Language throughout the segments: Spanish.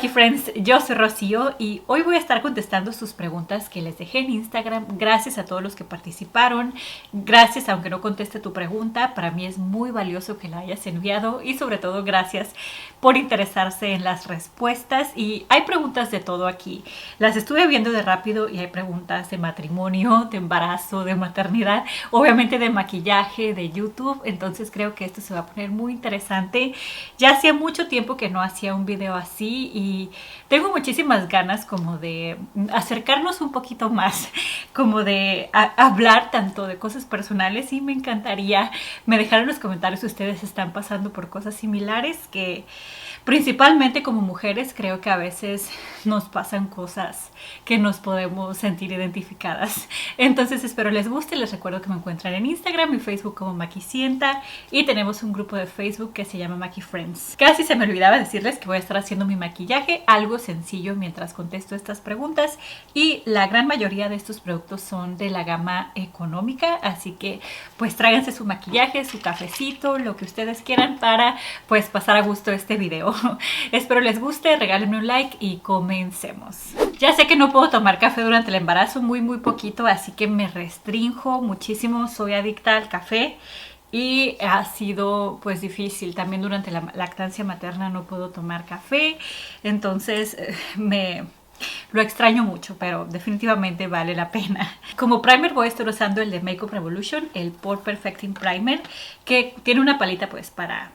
Maki Friends, yo soy Rocío y hoy voy a estar contestando sus preguntas que les dejé en Instagram. Gracias a todos los que participaron. Gracias, aunque no conteste tu pregunta, para mí es muy valioso que la hayas enviado y sobre todo gracias por interesarse en las respuestas. Y hay preguntas de todo aquí. Las estuve viendo de rápido y hay preguntas de matrimonio, de embarazo, de maternidad, obviamente de maquillaje, de YouTube. Entonces creo que esto se va a poner muy interesante. Ya hacía mucho tiempo que no hacía un video así y tengo muchísimas ganas como de acercarnos un poquito más, como de hablar tanto de cosas personales, y me encantaría me dejaron en los comentarios si ustedes están pasando por cosas similares, que principalmente como mujeres creo que a veces nos pasan cosas que nos podemos sentir identificadas. Entonces espero les guste. Les recuerdo que me encuentran en Instagram y Facebook como Makisienta y tenemos un grupo de Facebook que se llama Maki Friends. Casi se me olvidaba decirles que voy a estar haciendo mi maquillaje, algo sencillo mientras contesto estas preguntas, y la gran mayoría de estos productos son de la gama económica, así que pues tráiganse su maquillaje, su cafecito, lo que ustedes quieran para pues pasar a gusto este video. Espero les guste, regálenme un like y comencemos. Ya sé que no puedo tomar café durante el embarazo, muy poquito, así que me restrinjo muchísimo. Soy adicta al café y ha sido pues difícil. También durante la lactancia materna no puedo tomar café, entonces lo extraño mucho, pero definitivamente vale la pena. Como primer voy a estar usando el de Makeup Revolution, el Pore Perfecting Primer, que tiene una palita pues para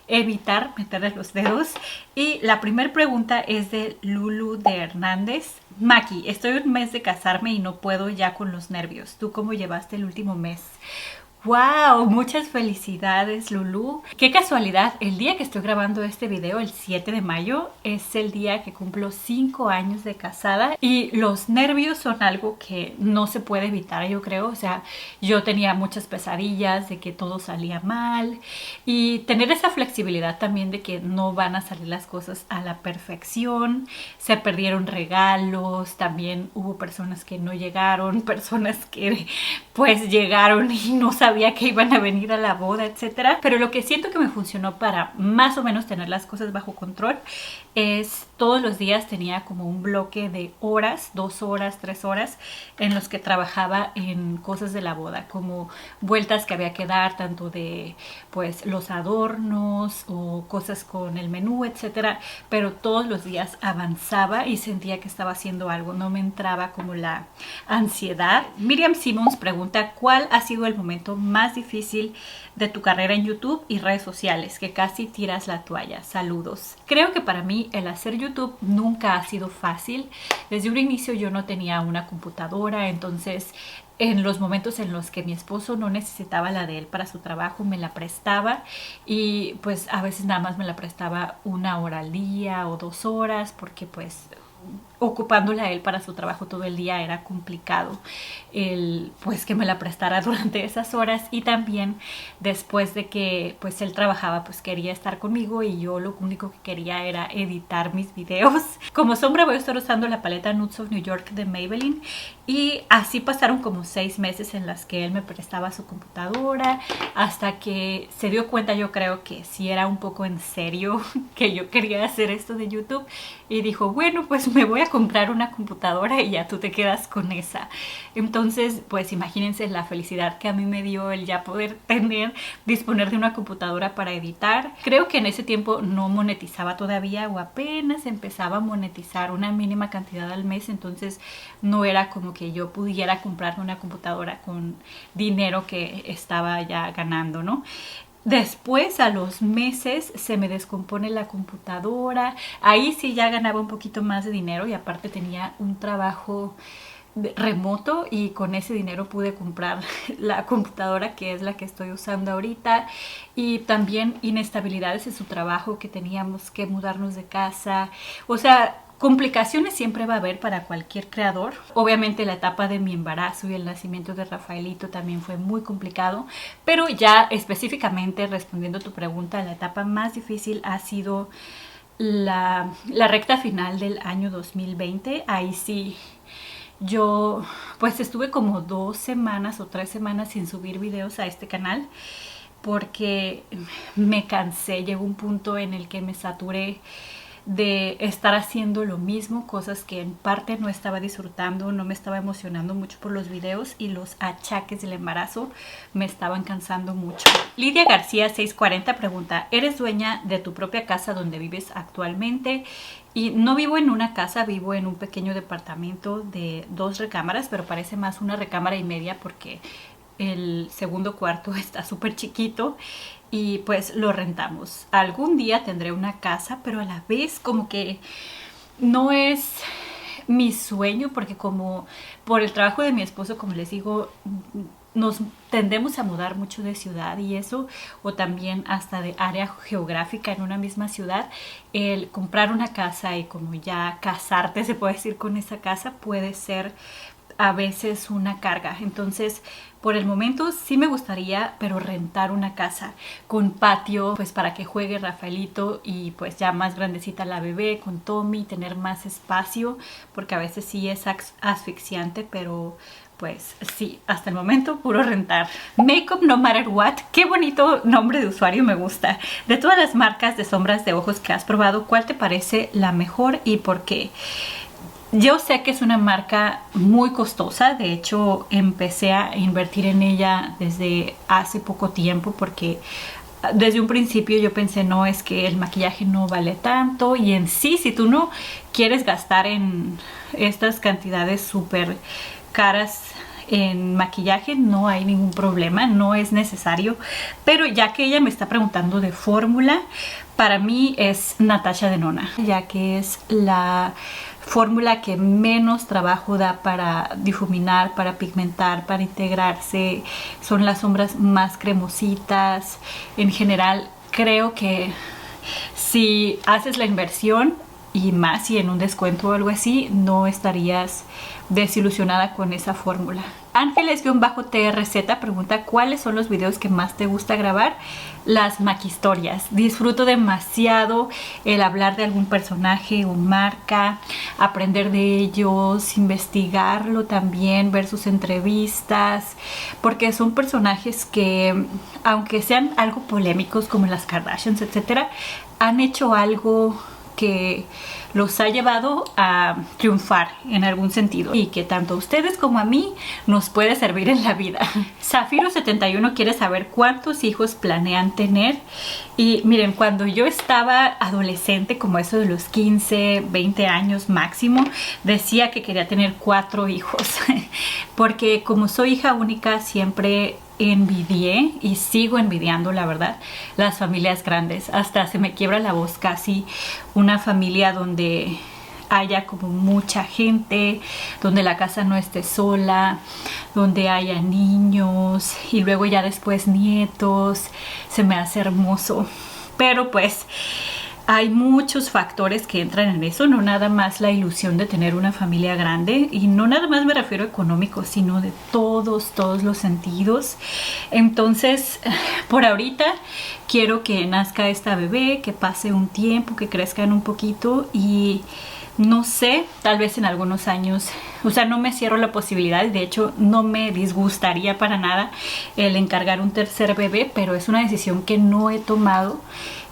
evitar meterle los dedos. Y la primera pregunta es de Lulu de Hernández. Maki, estoy un mes de casarme y no puedo ya con los nervios. ¿Tú cómo llevaste el último mes? ¡Wow! Muchas felicidades, Lulu. Qué casualidad, el día que estoy grabando este video, el 7 de mayo, es el día que cumplo 5 años de casada, y los nervios son algo que no se puede evitar, yo creo. O sea, yo tenía muchas pesadillas de que todo salía mal, y tener esa flexibilidad también de que no van a salir las cosas a la perfección. Se perdieron regalos, también hubo personas que no llegaron, personas que pues llegaron y no sabía que iban a venir a la boda, etcétera. Pero lo que siento que me funcionó para más o menos tener las cosas bajo control es todos los días tenía como un bloque de horas, 2 horas, 3 horas, en los que trabajaba en cosas de la boda, como vueltas que había que dar, tanto de pues los adornos o cosas con el menú, etcétera. Pero todos los días avanzaba y sentía que estaba haciendo algo, no me entraba como la ansiedad. Miriam Simmons pregunta: ¿cuál ha sido el momento más difícil de tu carrera en YouTube y redes sociales que casi tiras la toalla? Saludos. Creo que para mí el hacer YouTube nunca ha sido fácil. Desde un inicio yo no tenía una computadora, entonces en los momentos en los que mi esposo no necesitaba la de él para su trabajo, me la prestaba, y pues a veces nada más me la prestaba 1 hora al día o 2 horas, porque pues ocupándola a él para su trabajo todo el día era complicado el pues que me la prestara durante esas horas. Y también después de que pues él trabajaba, pues quería estar conmigo, y yo lo único que quería era editar mis videos. Como sombra voy a estar usando la paleta Nudes of New York de Maybelline, y así pasaron como 6 meses en las que él me prestaba su computadora, hasta que se dio cuenta, yo creo que sí era un poco en serio que yo quería hacer esto de YouTube, y dijo: bueno, pues me voy a comprar una computadora y ya tú te quedas con esa. Entonces pues imagínense la felicidad que a mí me dio el ya poder disponer de una computadora para editar. Creo que en ese tiempo no monetizaba todavía, o apenas empezaba a monetizar una mínima cantidad al mes, entonces no era como que yo pudiera comprarme una computadora con dinero que estaba ya ganando, ¿no? Después, a los meses, se me descompone la computadora. Ahí sí ya ganaba un poquito más de dinero, y aparte tenía un trabajo remoto, y con ese dinero pude comprar la computadora que es la que estoy usando ahorita. Y también inestabilidades en su trabajo, que teníamos que mudarnos de casa. O sea, complicaciones siempre va a haber para cualquier creador. Obviamente la etapa de mi embarazo y el nacimiento de Rafaelito también fue muy complicado, pero ya específicamente respondiendo a tu pregunta, la etapa más difícil ha sido la recta final del año 2020. Ahí sí yo pues estuve como 2 semanas o 3 semanas sin subir videos a este canal, porque me cansé. Llegó un punto en el que me saturé de estar haciendo lo mismo, cosas que en parte no estaba disfrutando, no me estaba emocionando mucho por los videos y los achaques del embarazo me estaban cansando mucho. Lidia García 640 pregunta, ¿eres dueña de tu propia casa donde vives actualmente? Y no vivo en una casa, vivo en un pequeño departamento de 2 recámaras, pero parece más una recámara y media porque el segundo cuarto está súper chiquito y pues lo rentamos. Algún día tendré una casa, pero a la vez como que no es mi sueño porque como por el trabajo de mi esposo, como les digo, nos tendemos a mudar mucho de ciudad y eso, o también hasta de área geográfica en una misma ciudad. El comprar una casa y como ya casarte, se puede decir, con esa casa puede ser a veces una carga. Entonces, por el momento sí me gustaría, pero rentar una casa con patio, pues para que juegue Rafaelito y pues ya más grandecita la bebé con Tommy, tener más espacio, porque a veces sí es asfixiante, pero pues sí, hasta el momento puro rentar. Makeup No Matter What, qué bonito nombre de usuario, me gusta. De todas las marcas de sombras de ojos que has probado, ¿cuál te parece la mejor y por qué? Yo sé que es una marca muy costosa, de hecho empecé a invertir en ella desde hace poco tiempo porque desde un principio yo pensé, no, es que el maquillaje no vale tanto y en sí, si tú no quieres gastar en estas cantidades súper caras en maquillaje, no hay ningún problema, no es necesario, pero ya que ella me está preguntando de fórmula, para mí es Natasha Denona, ya que es la fórmula que menos trabajo da para difuminar, para pigmentar, para integrarse. Son las sombras más cremositas. En general, creo que si haces la inversión y más si en un descuento o algo así, no estarías desilusionada con esa fórmula. Ángeles-TRZ pregunta, ¿cuáles son los videos que más te gusta grabar? Las maquistorias. Disfruto demasiado el hablar de algún personaje o marca, aprender de ellos, investigarlo también, ver sus entrevistas, porque son personajes que, aunque sean algo polémicos como las Kardashians, etcétera, han hecho algo que los ha llevado a triunfar en algún sentido y que tanto a ustedes como a mí nos puede servir en la vida. Zafiro71 quiere saber cuántos hijos planean tener. Y miren, cuando yo estaba adolescente, como eso de los 15, 20 años máximo, decía que quería tener 4 hijos porque como soy hija única siempre envidié y sigo envidiando, la verdad, las familias grandes. Hasta se me quiebra la voz casi una familia donde haya como mucha gente, donde la casa no esté sola, donde haya niños y luego ya después nietos. Se me hace hermoso, pero pues hay muchos factores que entran en eso, no nada más la ilusión de tener una familia grande, y no nada más me refiero a económico, sino de todos los sentidos. Entonces, por ahorita quiero que nazca esta bebé, que pase un tiempo, que crezcan un poquito y no sé, tal vez en algunos años, o sea, no me cierro la posibilidad y de hecho no me disgustaría para nada el encargar un tercer bebé, pero es una decisión que no he tomado,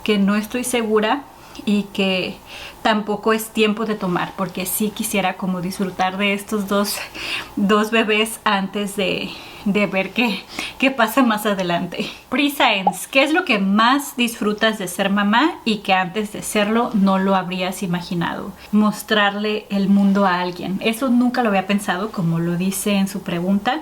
que no estoy segura y que tampoco es tiempo de tomar, porque sí quisiera como disfrutar de estos dos bebés antes de ver qué pasa más adelante. Pre-Science, ¿qué es lo que más disfrutas de ser mamá y que antes de serlo no lo habrías imaginado? Mostrarle el mundo a alguien. Eso nunca lo había pensado, como lo dice en su pregunta.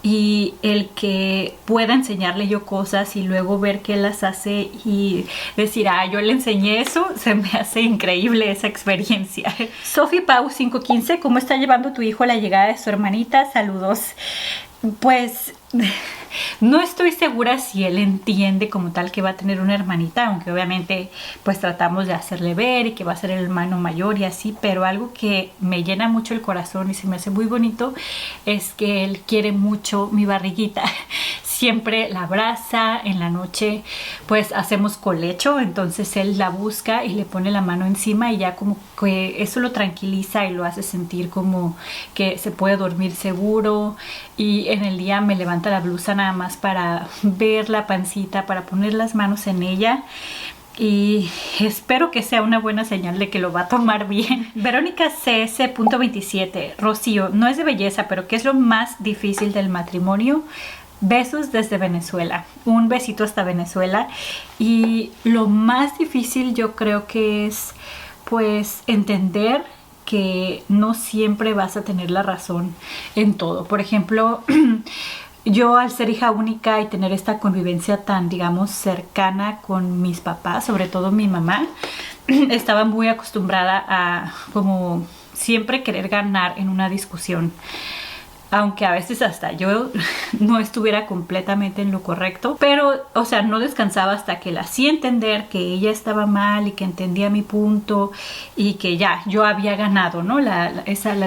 Y el que pueda enseñarle yo cosas y luego ver que él las hace y decir, ah, yo le enseñé eso, se me hace increíble esa experiencia. Sophie Pau 515, ¿cómo está llevando tu hijo la llegada de su hermanita? Saludos. Pues no estoy segura si él entiende como tal que va a tener una hermanita, aunque obviamente pues tratamos de hacerle ver y que va a ser el hermano mayor y así, pero algo que me llena mucho el corazón y se me hace muy bonito es que él quiere mucho mi barriguita. Siempre la abraza, en la noche pues hacemos colecho, entonces él la busca y le pone la mano encima y ya como que eso lo tranquiliza y lo hace sentir como que se puede dormir seguro. Y en el día me levanta la blusa nada más para ver la pancita, para poner las manos en ella. y espero que sea una buena señal de que lo va a tomar bien. Verónica CS.27, Rocío, no es de belleza, pero ¿qué es lo más difícil del matrimonio? Besos desde Venezuela, un besito hasta Venezuela. Y lo más difícil yo creo que es pues entender que no siempre vas a tener la razón en todo. Por ejemplo, yo al ser hija única y tener esta convivencia tan, digamos, cercana con mis papás, sobre todo mi mamá, estaba muy acostumbrada a como siempre querer ganar en una discusión. Aunque a veces hasta yo no estuviera completamente en lo correcto, pero, o sea, no descansaba hasta que la hacía entender que ella estaba mal y que entendía mi punto y que ya, yo había ganado, ¿no? La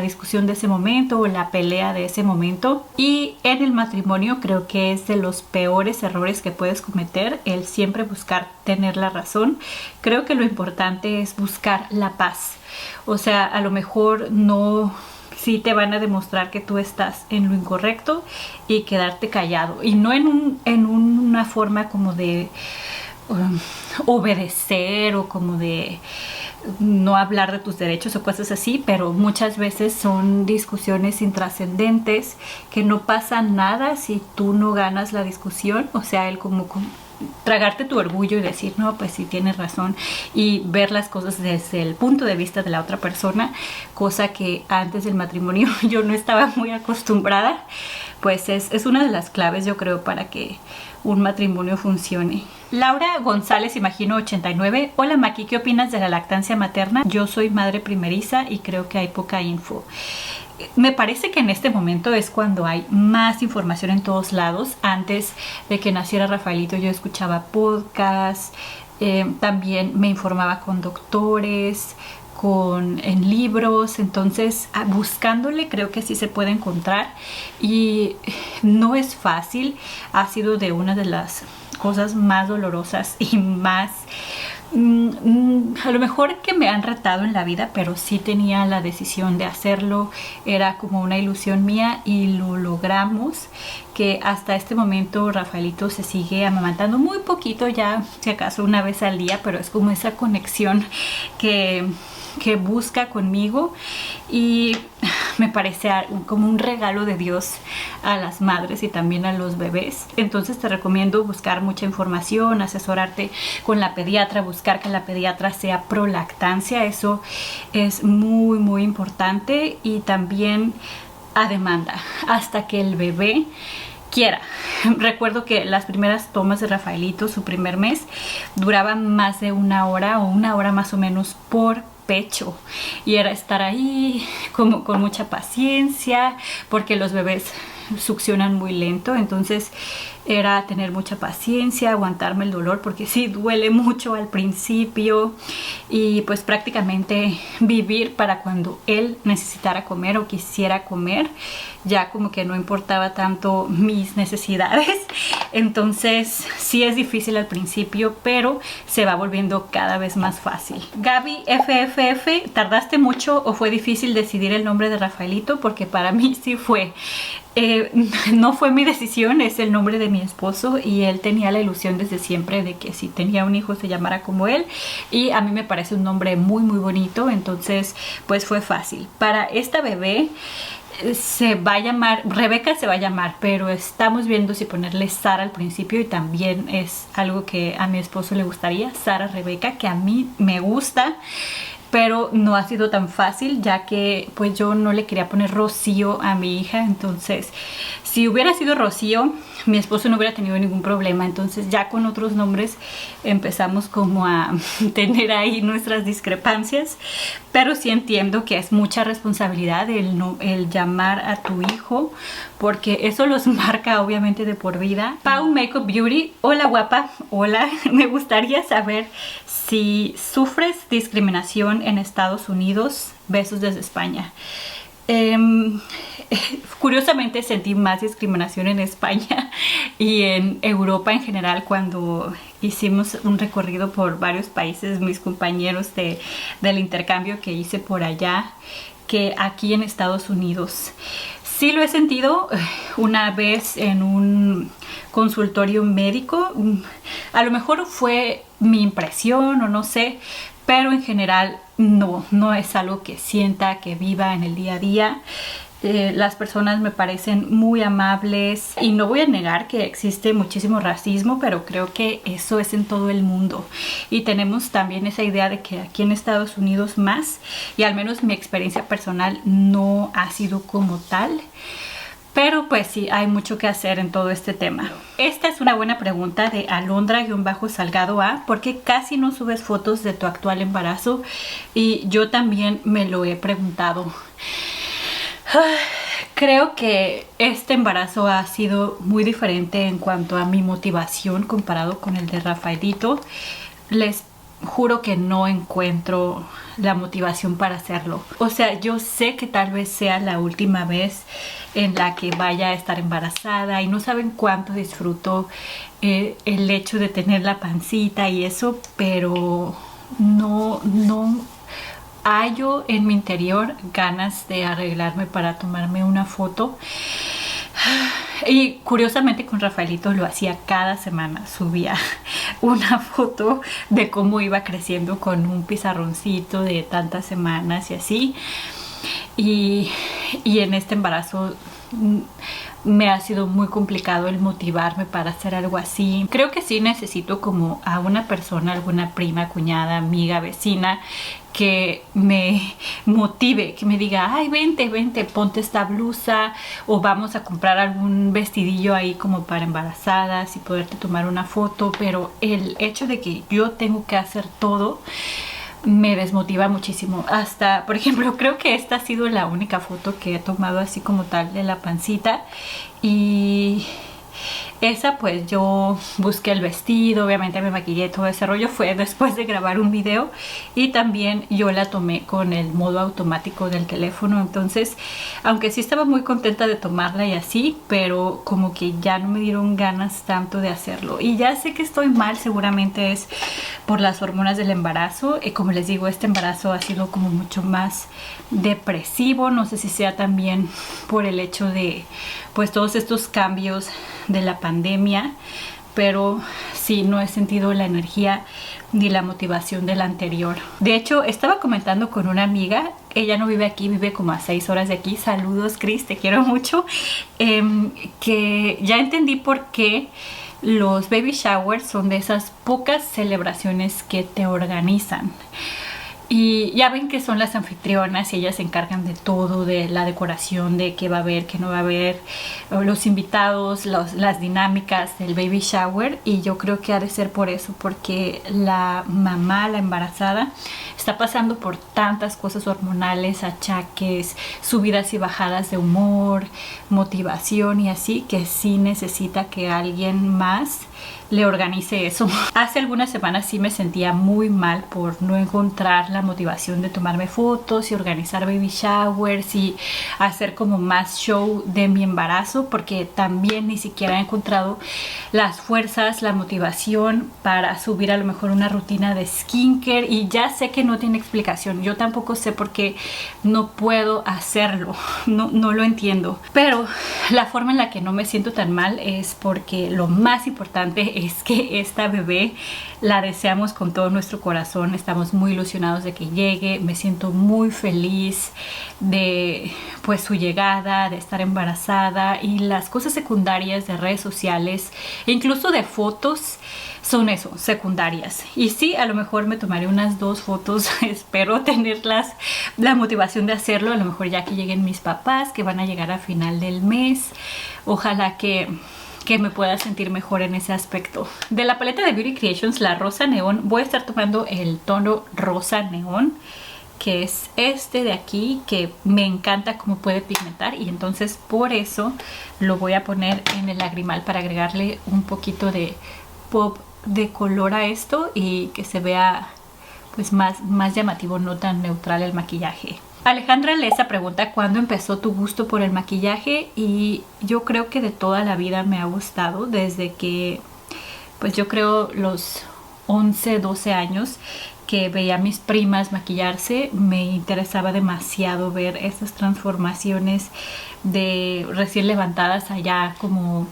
discusión de ese momento o la pelea de ese momento. Y en el matrimonio creo que es de los peores errores que puedes cometer, el siempre buscar tener la razón. Creo que lo importante es buscar la paz. O sea, a lo mejor no... sí te van a demostrar que tú estás en lo incorrecto y quedarte callado. Y no en una forma como de obedecer o como de no hablar de tus derechos o cosas así, pero muchas veces son discusiones intrascendentes que no pasa nada si tú no ganas la discusión. O sea, el como tragarte tu orgullo y decir, no, pues sí tienes razón, y ver las cosas desde el punto de vista de la otra persona, cosa que antes del matrimonio yo no estaba muy acostumbrada. Pues es una de las claves, yo creo, para que un matrimonio funcione. Laura González, imagino 89. Hola Maki, ¿qué opinas de la lactancia materna? Yo soy madre primeriza y creo que hay poca info. Me parece que en este momento es cuando hay más información en todos lados. Antes de que naciera Rafaelito yo escuchaba podcasts, también me informaba con doctores, en libros. Entonces buscándole creo que sí se puede encontrar y no es fácil. Ha sido de una de las cosas más dolorosas y más a lo mejor que me han retado en la vida, pero sí tenía la decisión de hacerlo. Era como una ilusión mía y lo logramos, que hasta este momento Rafaelito se sigue amamantando muy poquito, ya si acaso una vez al día, pero es como esa conexión que busca conmigo y me parece como un regalo de Dios a las madres y también a los bebés. Entonces te recomiendo buscar mucha información, asesorarte con la pediatra, buscar que la pediatra sea pro lactancia. Eso es muy muy importante, y también a demanda hasta que el bebé quiera. Recuerdo que las primeras tomas de Rafaelito, su primer mes, duraban más de 1 hora o 1 hora más o menos por pecho, y era estar ahí como con mucha paciencia porque los bebés succionan muy lento. Entonces era tener mucha paciencia, aguantarme el dolor porque sí duele mucho al principio, y pues prácticamente vivir para cuando él necesitara comer o quisiera comer. Ya como que no importaba tanto mis necesidades. Entonces sí es difícil al principio, pero se va volviendo cada vez más fácil. Gaby FFF, ¿tardaste mucho o fue difícil decidir el nombre de Rafaelito? Porque para mí sí fue. No fue mi decisión, es el nombre de mi esposo, y él tenía la ilusión desde siempre de que si tenía un hijo se llamara como él, y a mí me parece un nombre muy muy bonito. Entonces pues fue fácil. Para esta bebé se va a llamar, Rebeca se va a llamar, pero estamos viendo si ponerle Sara al principio, y también es algo que a mi esposo le gustaría, Sara Rebeca, que a mí me gusta, pero no ha sido tan fácil, ya que pues yo no le quería poner Rocío a mi hija. Entonces si hubiera sido Rocío, mi esposo no hubiera tenido ningún problema. Entonces ya con otros nombres empezamos como a tener ahí nuestras discrepancias, pero sí entiendo que es mucha responsabilidad el llamar a tu hijo, porque eso los marca obviamente de por vida. Pau Makeup Beauty, hola guapa, hola. Me gustaría saber si sufres discriminación en Estados Unidos. Besos desde España. Curiosamente sentí más discriminación en España y en Europa en general cuando hicimos un recorrido por varios países, mis compañeros del intercambio que hice por allá, que aquí en Estados Unidos. Sí lo he sentido una vez en un consultorio médico. A lo mejor fue mi impresión o no sé, pero en general no es algo que sienta, que viva en el día a día. Las personas me parecen muy amables y no voy a negar que existe muchísimo racismo, pero creo que eso es en todo el mundo y tenemos también esa idea de que aquí en Estados Unidos más, y al menos mi experiencia personal no ha sido como tal. Pero pues sí, hay mucho que hacer en todo este tema. Esta es una buena pregunta de Alondra-Salgado A. ¿Por qué casi no subes fotos de tu actual embarazo? Y yo también me lo he preguntado. Creo que este embarazo ha sido muy diferente en cuanto a mi motivación comparado con el de Rafaelito. Les juro que no encuentro la motivación para hacerlo. O sea, yo sé que tal vez sea la última vez en la que vaya a estar embarazada y no saben cuánto disfruto el hecho de tener la pancita y eso, pero no hallo en mi interior ganas de arreglarme para tomarme una foto. Y curiosamente con Rafaelito lo hacía cada semana, subía una foto de cómo iba creciendo con un pizarroncito de tantas semanas y así. Y en este embarazo me ha sido muy complicado el motivarme para hacer algo así. Creo que sí necesito como a una persona, alguna prima, cuñada, amiga, vecina, que me motive, que me diga, ay, vente, ponte esta blusa, o vamos a comprar algún vestidillo ahí como para embarazadas y poderte tomar una foto. Pero el hecho de que yo tengo que hacer todo me desmotiva muchísimo. Hasta, por ejemplo, creo que esta ha sido la única foto que he tomado así como tal de la pancita, y esa pues yo busqué el vestido, obviamente me maquillé, todo ese rollo fue después de grabar un video, y también yo la tomé con el modo automático del teléfono. Entonces, aunque sí estaba muy contenta de tomarla y así, pero como que ya no me dieron ganas tanto de hacerlo. Y ya sé que estoy mal, seguramente es por las hormonas del embarazo. Como les digo, este embarazo ha sido como mucho más depresivo. No sé si sea también por el hecho de pues todos estos cambios de la pandemia, pero sí, no he sentido la energía ni la motivación del anterior. De hecho, estaba comentando con una amiga, ella no vive aquí, vive como a 6 horas de aquí. Saludos, Cris, te quiero mucho. Que ya entendí por qué los baby showers son de esas pocas celebraciones que te organizan. Y ya ven que son las anfitrionas y ellas se encargan de todo, de la decoración, de qué va a haber, qué no va a haber, los invitados, las dinámicas del baby shower. Y yo creo que ha de ser por eso, porque la mamá, la embarazada, está pasando por tantas cosas hormonales, achaques, subidas y bajadas de humor, motivación y así, que sí necesita que alguien más le organice eso. Hace algunas semanas sí me sentía muy mal por no encontrar la motivación de tomarme fotos y organizar baby showers y hacer como más show de mi embarazo, porque también ni siquiera he encontrado las fuerzas, la motivación para subir a lo mejor una rutina de skincare. Y ya sé que no tiene explicación, yo tampoco sé por qué no puedo hacerlo, no lo entiendo, pero la forma en la que no me siento tan mal es porque lo más importante es que esta bebé la deseamos con todo nuestro corazón. Estamos muy ilusionados de que llegue. Me siento muy feliz de pues su llegada, de estar embarazada, y las cosas secundarias de redes sociales e incluso de fotos son eso, secundarias. Y sí, a lo mejor me tomaré unas 2 fotos, espero tenerlas, la motivación de hacerlo, a lo mejor ya que lleguen mis papás, que van a llegar a final del mes. Ojalá que me pueda sentir mejor en ese aspecto. De la paleta de Beauty Creations, la rosa neón, voy a estar tomando el tono rosa neón, que es este de aquí, que me encanta cómo puede pigmentar, y entonces por eso lo voy a poner en el lagrimal para agregarle un poquito de pop de color a esto y que se vea pues más llamativo, no tan neutral el maquillaje. Alejandra Leza pregunta ¿cuándo empezó tu gusto por el maquillaje? Y yo creo que de toda la vida me ha gustado, desde que pues yo creo los 11, 12 años que veía a mis primas maquillarse, me interesaba demasiado ver esas transformaciones de recién levantadas allá, como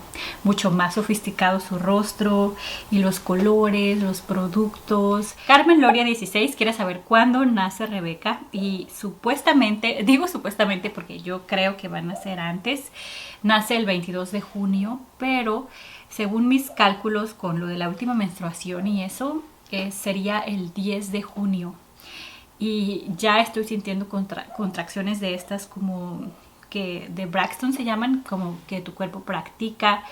mucho más sofisticado su rostro y los colores, los productos. Carmen Loria 16 quiere saber cuándo nace Rebeca y supuestamente, digo supuestamente porque yo creo que van a ser antes, nace el 22 de junio, pero según mis cálculos con lo de la última menstruación y eso, sería el 10 de junio. Y ya estoy sintiendo contracciones de estas como que de Braxton se llaman, como que tu cuerpo practica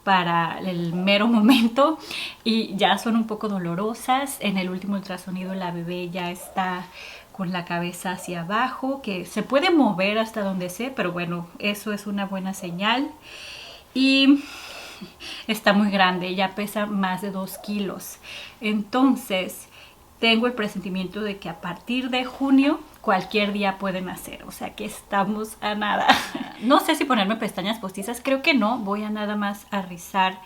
para el mero momento y ya son un poco dolorosas. En el último ultrasonido la bebé ya está con la cabeza hacia abajo, que se puede mover hasta donde sé, pero bueno, eso es una buena señal. Y está muy grande, ya pesa más de 2 kilos. Entonces, tengo el presentimiento de que a partir de junio cualquier día puede nacer, o sea que estamos a nada. No sé si ponerme pestañas postizas, creo que no, voy a nada más a rizar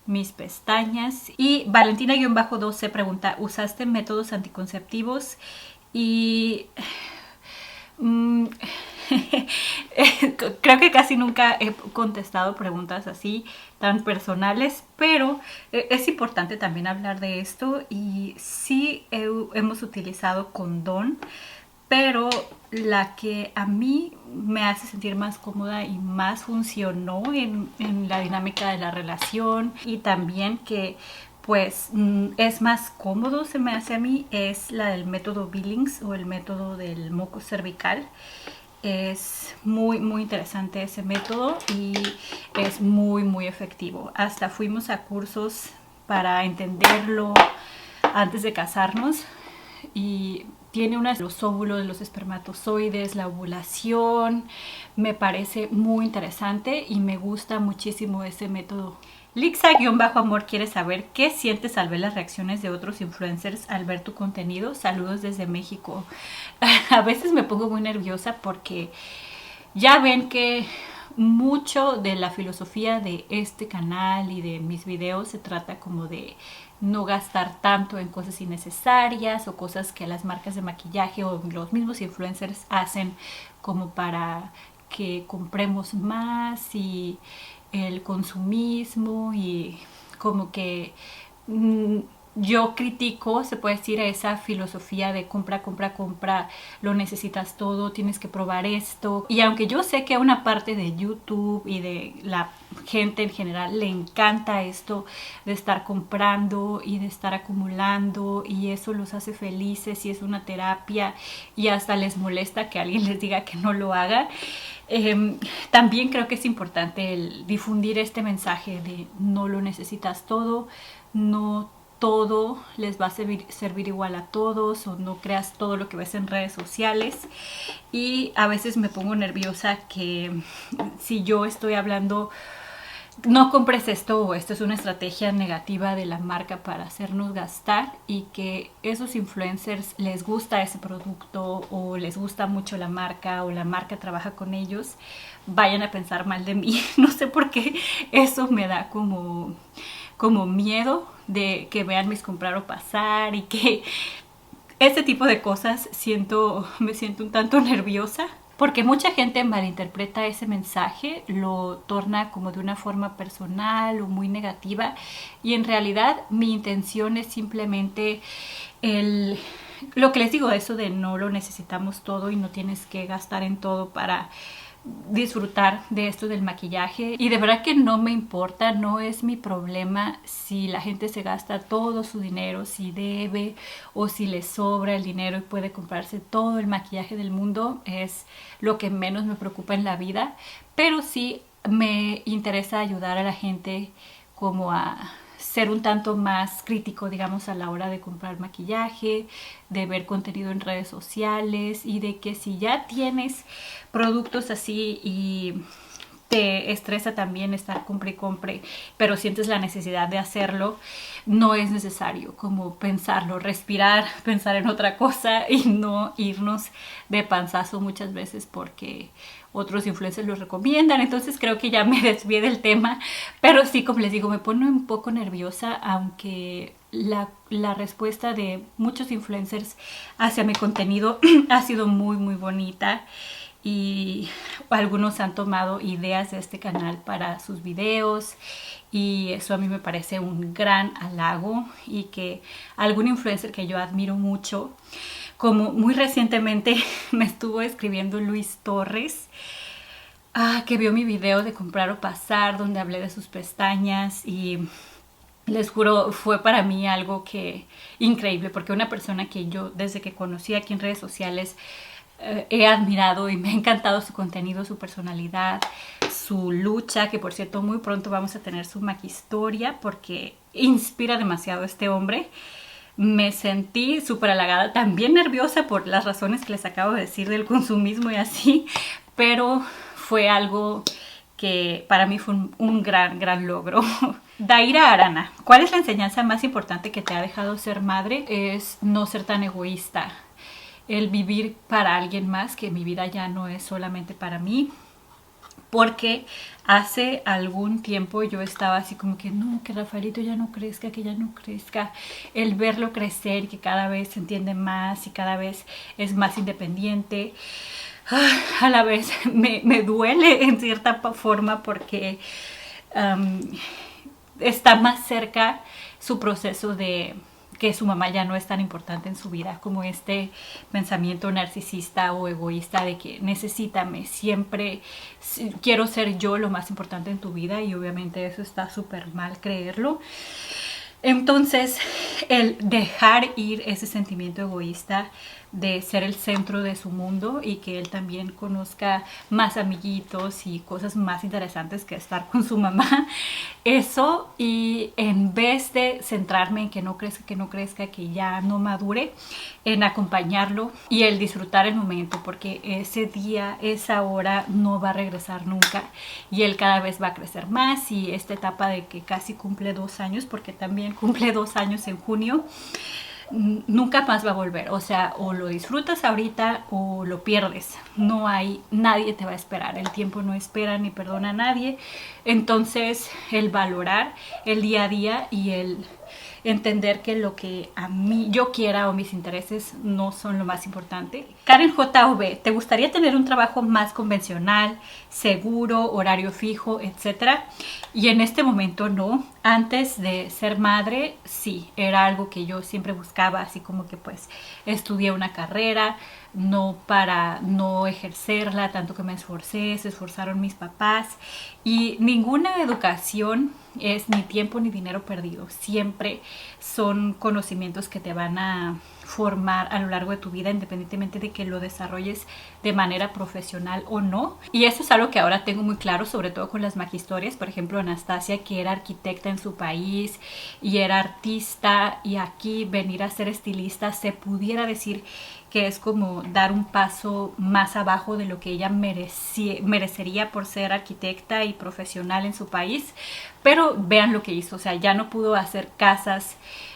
mis pestañas. Y Valentina-2 se pregunta, ¿usaste métodos anticonceptivos? Y creo que casi nunca he contestado preguntas así tan personales, pero es importante también hablar de esto. Y sí hemos utilizado condón, pero la que a mí me hace sentir más cómoda y más funcionó en la dinámica de la relación, y también que pues es más cómodo, se me hace a mí, es la del método Billings o el método del moco cervical. Es muy muy interesante ese método y es muy muy efectivo. Hasta fuimos a cursos para entenderlo antes de casarnos, y tiene los óvulos, los espermatozoides, la ovulación. Me parece muy interesante y me gusta muchísimo ese método. Lixa-Amor quiere saber qué sientes al ver las reacciones de otros influencers al ver tu contenido. Saludos desde México. A veces me pongo muy nerviosa porque ya ven que mucho de la filosofía de este canal y de mis videos se trata como de no gastar tanto en cosas innecesarias o cosas que las marcas de maquillaje o los mismos influencers hacen como para que compremos más, y el consumismo, y como que yo critico, se puede decir, esa filosofía de compra, compra, compra, lo necesitas todo, tienes que probar esto. Y aunque yo sé que a una parte de YouTube y de la gente en general le encanta esto de estar comprando y de estar acumulando, y eso los hace felices y es una terapia, y hasta les molesta que alguien les diga que no lo haga, también creo que es importante el difundir este mensaje de no lo necesitas todo, no todo les va a servir igual a todos, o no creas todo lo que ves en redes sociales. Y a veces me pongo nerviosa que si yo estoy hablando no compres esto o esto es una estrategia negativa de la marca para hacernos gastar, y que esos influencers les gusta ese producto o les gusta mucho la marca o la marca trabaja con ellos, vayan a pensar mal de mí. No sé por qué eso me da como miedo de que vean mis comprar o pasar, y que este tipo de cosas me siento un tanto nerviosa. Porque mucha gente malinterpreta ese mensaje, lo torna como de una forma personal o muy negativa, y en realidad mi intención es simplemente lo que les digo, eso de no lo necesitamos todo y no tienes que gastar en todo para disfrutar de esto del maquillaje. Y de verdad que no me importa, no es mi problema si la gente se gasta todo su dinero, si debe o si le sobra el dinero y puede comprarse todo el maquillaje del mundo. Es lo que menos me preocupa en la vida, pero sí me interesa ayudar a la gente como a ser un tanto más crítico, digamos, a la hora de comprar maquillaje, de ver contenido en redes sociales, y de que si ya tienes productos así y te estresa también estar compre y compre, pero sientes la necesidad de hacerlo, no es necesario como pensarlo, respirar, pensar en otra cosa y no irnos de panzazo muchas veces porque otros influencers lo recomiendan. Entonces creo que ya me desvié del tema, pero sí, como les digo, me pone un poco nerviosa, aunque la respuesta de muchos influencers hacia mi contenido ha sido muy muy bonita y algunos han tomado ideas de este canal para sus videos y eso a mí me parece un gran halago, y que algún influencer que yo admiro mucho, como muy recientemente me estuvo escribiendo Luis Torres, que vio mi video de comprar o pasar donde hablé de sus pestañas, y les juro, fue para mí algo que increíble, porque una persona que yo desde que conocí aquí en redes sociales he admirado y me ha encantado su contenido, su personalidad, su lucha, que por cierto muy pronto vamos a tener su maquistoria porque inspira demasiado este hombre. Me sentí súper halagada, también nerviosa por las razones que les acabo de decir del consumismo y así, pero fue algo que para mí fue un gran logro. Daira Arana, ¿cuál es la enseñanza más importante que te ha dejado ser madre? Es no ser tan egoísta, el vivir para alguien más, que mi vida ya no es solamente para mí, porque hace algún tiempo yo estaba así como que no, que Rafaelito ya no crezca, que ya no crezca, el verlo crecer y que cada vez se entiende más y cada vez es más independiente. A la vez me duele en cierta forma porque está más cerca su proceso de que su mamá ya no es tan importante en su vida, como este pensamiento narcisista o egoísta de que necesítame, siempre quiero ser yo lo más importante en tu vida, y obviamente eso está súper mal creerlo. Entonces, el dejar ir ese sentimiento egoísta de ser el centro de su mundo y que él también conozca más amiguitos y cosas más interesantes que estar con su mamá, eso, y en vez de centrarme en que no crezca, que ya no madure, en acompañarlo y el disfrutar el momento, porque ese día, esa hora no va a regresar nunca y él cada vez va a crecer más, y esta etapa de que casi cumple 2 años, porque también cumple 2 años en junio, nunca más va a volver. O sea, o lo disfrutas ahorita o lo pierdes. No hay, nadie te va a esperar. El tiempo no espera ni perdona a nadie. Entonces, el valorar el día a día y el entender que lo que a mí yo quiera o mis intereses no son lo más importante. Karen JV, ¿te gustaría tener un trabajo más convencional, seguro, horario fijo, etcétera? Y en este momento no. Antes de ser madre, sí, era algo que yo siempre buscaba, así como que pues estudié una carrera, no para no ejercerla, tanto que me esforcé, se esforzaron mis papás, y ninguna educación es ni tiempo ni dinero perdido. Siempre son conocimientos que te van a formar a lo largo de tu vida, independientemente de que lo desarrolles de manera profesional o no. Y eso es algo que ahora tengo muy claro, sobre todo con las magistorias. Por ejemplo, Anastasia, que era arquitecta en su país y era artista, y aquí venir a ser estilista, se pudiera decir que es como dar un paso más abajo de lo que ella merecería por ser arquitecta y profesional en su país. Pero vean lo que hizo, o sea, ya no pudo hacer casas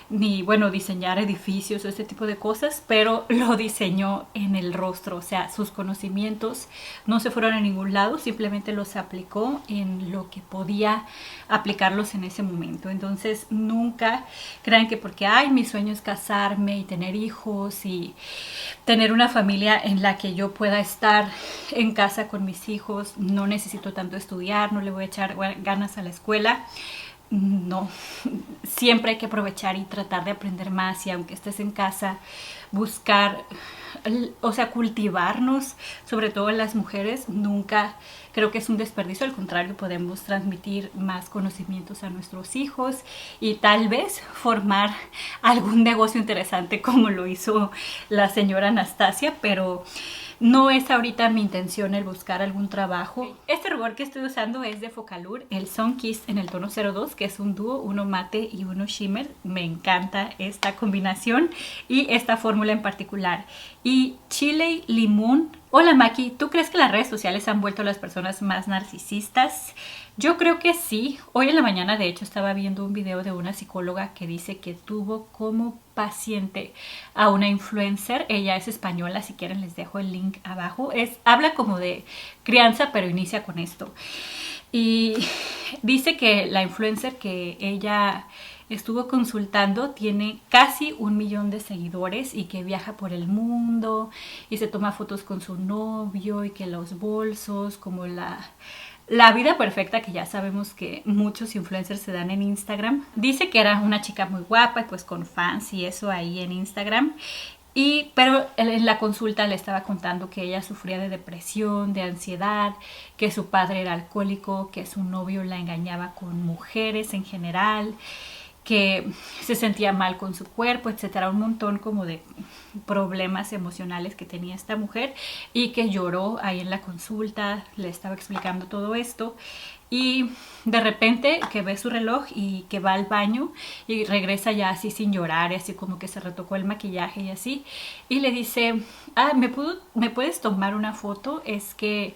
ni, bueno, diseñar edificios o este tipo de cosas, pero lo diseñó en el rostro. O sea, sus conocimientos no se fueron a ningún lado, simplemente los aplicó en lo que podía aplicarlos en ese momento. Entonces, nunca crean que porque, ay, mi sueño es casarme y tener hijos y tener una familia en la que yo pueda estar en casa con mis hijos, no necesito tanto estudiar, no le voy a echar ganas a la escuela. No, siempre hay que aprovechar y tratar de aprender más, y aunque estés en casa, buscar, o sea, cultivarnos, sobre todo las mujeres. Nunca creo que es un desperdicio, al contrario, podemos transmitir más conocimientos a nuestros hijos y tal vez formar algún negocio interesante como lo hizo la señora Anastasia, pero no es ahorita mi intención el buscar algún trabajo. Este rubor que estoy usando es de Focalure, el Sun Kiss en el tono 02, que es un dúo, uno mate y uno shimmer. Me encanta esta combinación y esta fórmula en particular. Y Chile Limón. Hola Maki, ¿tú crees que las redes sociales han vuelto a las personas más narcisistas? Yo creo que sí. Hoy en la mañana de hecho estaba viendo un video de una psicóloga que dice que tuvo como paciente a una influencer. Ella es española, si quieren les dejo el link abajo. Habla como de crianza, pero inicia con esto. Y dice que la influencer que ella estuvo consultando tiene casi 1 millón de seguidores y que viaja por el mundo y se toma fotos con su novio y que los bolsos, como la vida perfecta que ya sabemos que muchos influencers se dan en Instagram. Dice que era una chica muy guapa y pues con fans y eso ahí en Instagram. Pero en la consulta le estaba contando que ella sufría de depresión, de ansiedad, que su padre era alcohólico, que su novio la engañaba con mujeres en general, que se sentía mal con su cuerpo, etcétera, un montón como de problemas emocionales que tenía esta mujer y que lloró ahí en la consulta, le estaba explicando todo esto y de repente que ve su reloj y que va al baño y regresa ya así sin llorar, así como que se retocó el maquillaje y así, y le dice, ¿me puedes tomar una foto? Es que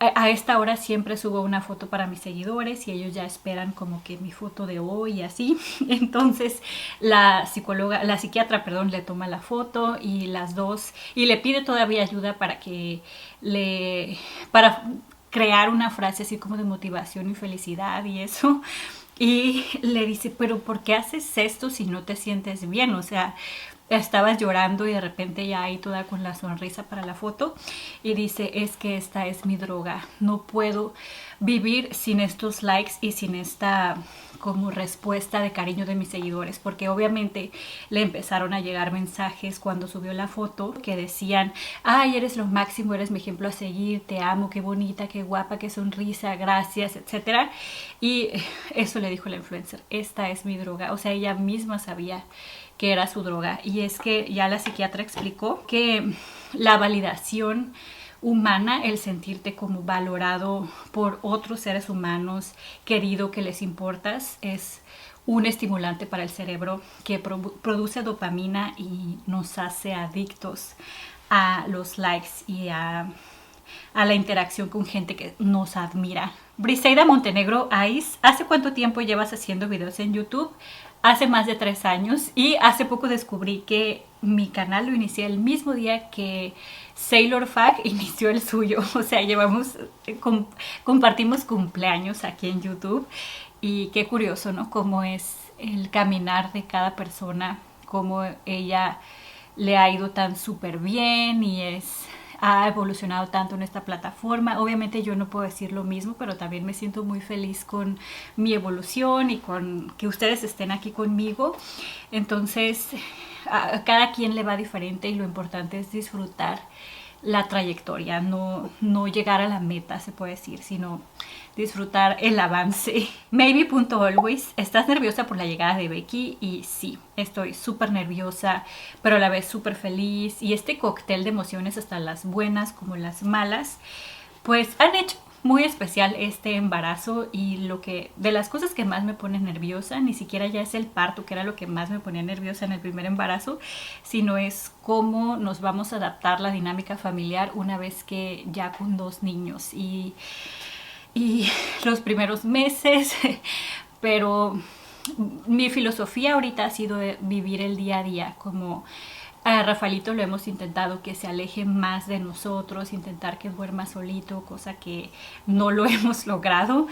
a esta hora siempre subo una foto para mis seguidores y ellos ya esperan como que mi foto de hoy y así. Entonces la psiquiatra, perdón, le toma la foto y las dos, y le pide todavía ayuda para crear una frase así como de motivación y felicidad y eso. Y le dice, pero ¿por qué haces esto si no te sientes bien? O sea, estabas llorando y de repente ya ahí toda con la sonrisa para la foto, y dice, es que esta es mi droga, no puedo vivir sin estos likes y sin esta como respuesta de cariño de mis seguidores, porque obviamente le empezaron a llegar mensajes cuando subió la foto que decían, ay, eres lo máximo, eres mi ejemplo a seguir, te amo, qué bonita, qué guapa, qué sonrisa, gracias, etcétera. Y eso le dijo la influencer, esta es mi droga. O sea, ella misma sabía que era su droga, y es que ya la psiquiatra explicó que la validación humana, el sentirte como valorado por otros seres humanos, querido, que les importas, es un estimulante para el cerebro que produce dopamina y nos hace adictos a los likes y a la interacción con gente que nos admira. Briseida Montenegro Ice, ¿hace cuánto tiempo llevas haciendo videos en YouTube? Hace más de 3 años, y hace poco descubrí que mi canal lo inicié el mismo día que Sailor Fag inició el suyo. O sea, compartimos cumpleaños aquí en YouTube, y qué curioso, ¿no? Cómo es el caminar de cada persona, cómo ella le ha ido tan súper bien y ha evolucionado tanto en esta plataforma. Obviamente yo no puedo decir lo mismo, pero también me siento muy feliz con mi evolución y con que ustedes estén aquí conmigo. Entonces, a cada quien le va diferente y lo importante es disfrutar la trayectoria, no llegar a la meta, se puede decir, sino disfrutar el avance. Maybe.always, ¿estás nerviosa por la llegada de Becky? Y sí, estoy súper nerviosa, pero a la vez súper feliz, y este cóctel de emociones, hasta las buenas como las malas, pues han hecho muy especial este embarazo. Y de las cosas que más me pone nerviosa, ni siquiera ya es el parto, que era lo que más me ponía nerviosa en el primer embarazo, sino es cómo nos vamos a adaptar la dinámica familiar una vez que ya con 2 niños y los primeros meses. Pero mi filosofía ahorita ha sido de vivir el día a día, como a Rafaelito lo hemos intentado que se aleje más de nosotros, intentar que duerma solito, cosa que no lo hemos logrado.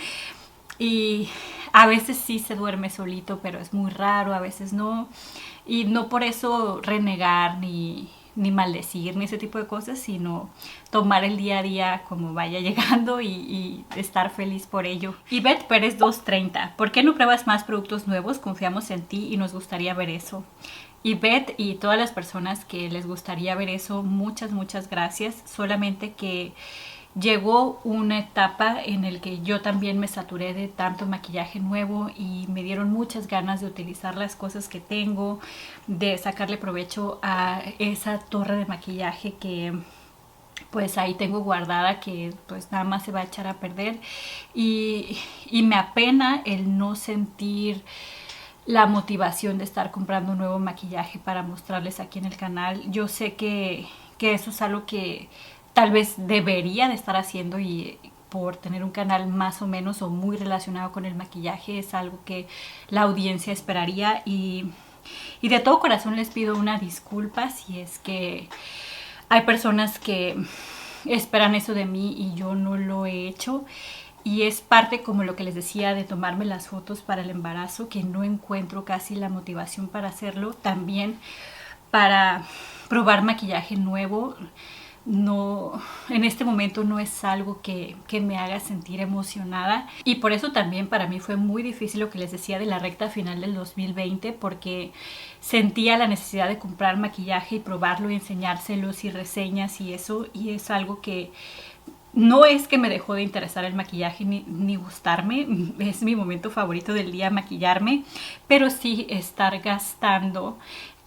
Y a veces sí se duerme solito, pero es muy raro, a veces no. Y no por eso renegar ni maldecir ni ese tipo de cosas, sino tomar el día a día como vaya llegando y estar feliz por ello. Ivette Pérez 230, ¿por qué no pruebas más productos nuevos? Confiamos en ti y nos gustaría ver eso. Ivette y todas las personas que les gustaría ver eso, muchas gracias. Solamente que llegó una etapa en el que yo también me saturé de tanto maquillaje nuevo y me dieron muchas ganas de utilizar las cosas que tengo, de sacarle provecho a esa torre de maquillaje que pues ahí tengo guardada, que pues nada más se va a echar a perder, y me apena el no sentir la motivación de estar comprando un nuevo maquillaje para mostrarles aquí en el canal. Yo sé que eso es algo que tal vez debería de estar haciendo, y por tener un canal más o menos o muy relacionado con el maquillaje es algo que la audiencia esperaría, y de todo corazón les pido una disculpa si es que hay personas que esperan eso de mí y yo no lo he hecho. Y es parte, como lo que les decía, de tomarme las fotos para el embarazo, que no encuentro casi la motivación para hacerlo. También para probar maquillaje nuevo, no, en este momento no es algo que me haga sentir emocionada, y por eso también para mí fue muy difícil lo que les decía de la recta final del 2020, porque sentía la necesidad de comprar maquillaje y probarlo y enseñárselos y reseñas y eso, y es algo que no es que me dejó de interesar el maquillaje ni gustarme, es mi momento favorito del día maquillarme, pero sí estar gastando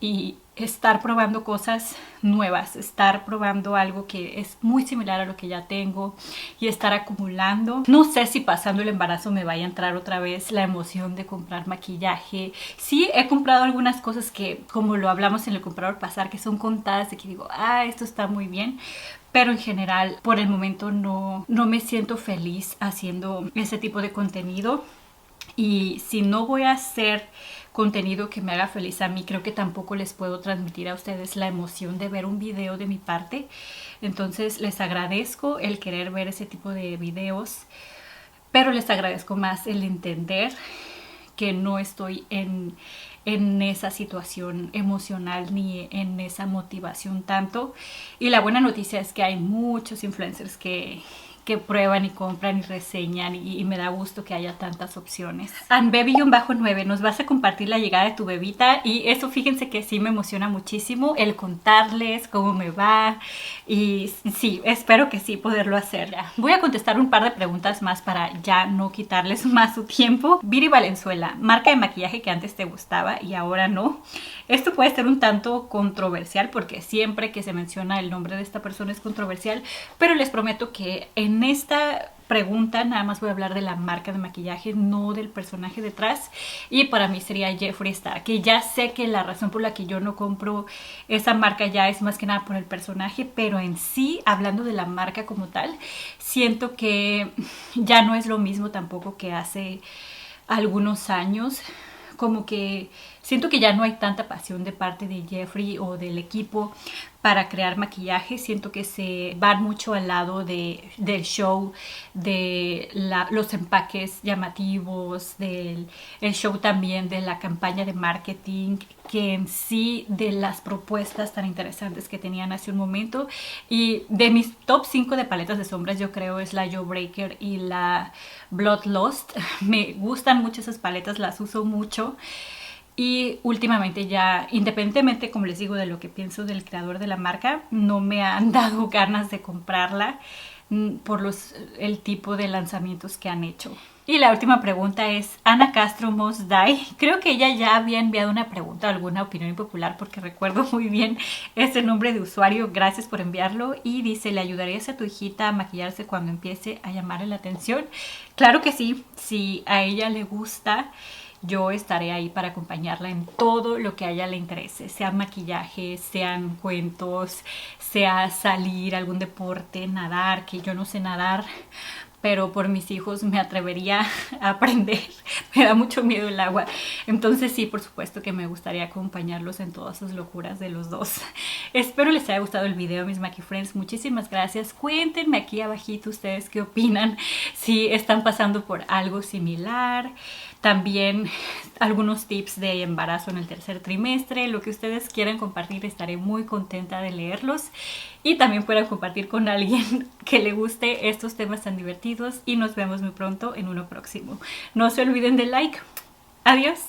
y estar probando cosas nuevas, estar probando algo que es muy similar a lo que ya tengo y estar acumulando. No sé si pasando el embarazo me vaya a entrar otra vez la emoción de comprar maquillaje. Sí, he comprado algunas cosas que, como lo hablamos en el comprador pasar, que son contadas, de que digo, esto está muy bien, pero en general por el momento no me siento feliz haciendo ese tipo de contenido. Y si no voy a hacer contenido que me haga feliz a mí, creo que tampoco les puedo transmitir a ustedes la emoción de ver un video de mi parte. Entonces les agradezco el querer ver ese tipo de videos, pero les agradezco más el entender que no estoy en esa situación emocional ni en esa motivación tanto. Y la buena noticia es que hay muchos influencers que prueban y compran y reseñan, y me da gusto que haya tantas opciones. Anbebi-9, nos vas a compartir la llegada de tu bebita, y eso fíjense que sí me emociona muchísimo el contarles cómo me va, y sí, espero que sí poderlo hacer. Voy a contestar un par de preguntas más para ya no quitarles más su tiempo. Viri Valenzuela, marca de maquillaje que antes te gustaba y ahora no. Esto puede ser un tanto controversial porque siempre que se menciona el nombre de esta persona es controversial, pero les prometo que en esta pregunta nada más voy a hablar de la marca de maquillaje, no del personaje detrás, y para mí sería Jeffree Star, que ya sé que la razón por la que yo no compro esa marca ya es más que nada por el personaje, pero en sí, hablando de la marca como tal, siento que ya no es lo mismo tampoco que hace algunos años. Como que siento que ya no hay tanta pasión de parte de Jeffree o del equipo para crear maquillaje. Siento que se van mucho al lado del show, de los empaques llamativos, del show también de la campaña de marketing, que en sí de las propuestas tan interesantes que tenían hace un momento. Y de mis top 5 de paletas de sombras, yo creo es la Jawbreaker y la Bloodlust. Me gustan mucho esas paletas, las uso mucho. Y últimamente ya, independientemente, como les digo, de lo que pienso del creador de la marca, no me han dado ganas de comprarla por el tipo de lanzamientos que han hecho. Y la última pregunta es Ana Castro Must Die. Creo que ella ya había enviado una pregunta o alguna opinión impopular, porque recuerdo muy bien ese nombre de usuario. Gracias por enviarlo. Y dice, ¿le ayudarías a tu hijita a maquillarse cuando empiece a llamarle la atención? Claro que sí, si a ella le gusta, yo estaré ahí para acompañarla en todo lo que a ella le interese, sea maquillaje, sean cuentos, sea salir a algún deporte, nadar, que yo no sé nadar, pero por mis hijos me atrevería a aprender. Me da mucho miedo el agua. Entonces sí, por supuesto que me gustaría acompañarlos en todas sus locuras de los dos. Espero les haya gustado el video, mis Maki Friends. Muchísimas gracias. Cuéntenme aquí abajito ustedes qué opinan, si están pasando por algo similar. También algunos tips de embarazo en el tercer trimestre, lo que ustedes quieran compartir, estaré muy contenta de leerlos, y también puedan compartir con alguien que le guste estos temas tan divertidos, y nos vemos muy pronto en uno próximo. No se olviden del like. Adiós.